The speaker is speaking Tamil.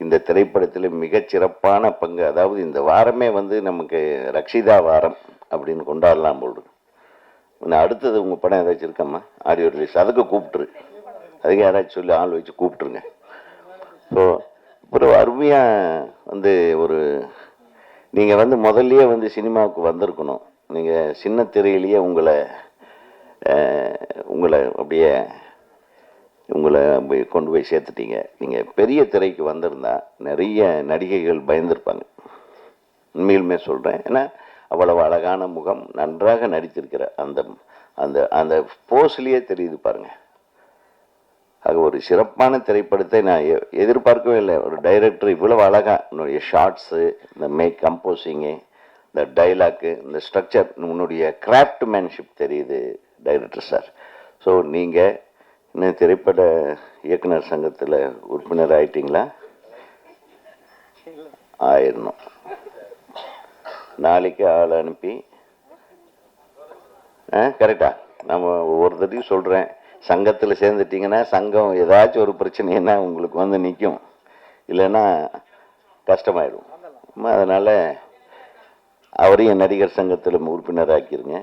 இந்த திரைப்படத்தில் மிகச்சிறப்பான பங்கு. அதாவது இந்த வாரமே வந்து நமக்கு ரக்ஷிதா வாரம் அப்படின்னு கொண்டாடலாம் போல். அடுத்தது உங்கள் படம் ஏதாச்சும் இருக்கம்மா ஆடியோ ரிலீஸ், அதுக்கு கூப்பிட்டுரு, அதுக்கு யாராச்சும் சொல்லி ஆள் வச்சு கூப்பிட்டுருங்க. ஸோ இப்போ அருமையாக வந்து ஒரு நீங்கள் வந்து முதல்லையே வந்து சினிமாவுக்கு வந்திருக்கணும். நீங்கள் சின்ன திரையிலேயே உங்களை அப்படியே உங்களை கொண்டு போய் சேர்த்துட்டீங்க. நீங்கள் பெரிய திரைக்கு வந்திருந்தா நிறைய நடிகைகள் பயந்துருப்பாங்க. உண்மையிலுமே சொல்கிறேன். ஏன்னா அவ்வளவு அழகான முகம், நன்றாக நடித்திருக்கிற அந்த அந்த அந்த போஸ்லேயே தெரியுது பாருங்க. அது ஒரு சிறப்பான திரைப்படத்தை நான் எதிர்பார்க்கவே இல்லை. ஒரு டைரக்டர் இவ்வளவு அழகா உன்னுடைய ஷார்ட்ஸு, இந்த கம்போசிங்கு, இந்த டைலாக்கு, இந்த ஸ்ட்ரக்சர், உன்னுடைய கிராஃப்ட்மேன்ஷிப் தெரியுது டைரக்டர் சார். ஸோ நீங்கள் இன்னும் திரைப்பட இயக்குனர் சங்கத்தில் உறுப்பினர் ஆயிட்டீங்களா? ஆயிடணும். நாளைக்கு ஆள் அனுப்பி கரெக்டா நம்ம ஒவ்வொருத்தரையும் சொல்கிறேன், சங்கத்தில் சேர்ந்துட்டிங்கன்னா சங்கம் ஏதாச்சும் ஒரு பிரச்சனைன்னா உங்களுக்கு வந்து நிற்கும், இல்லைன்னா கஷ்டமாயிடும். அதனால் அவரையும் நடிகர் சங்கத்தில் உறுப்பினர் ஆக்கிருங்க.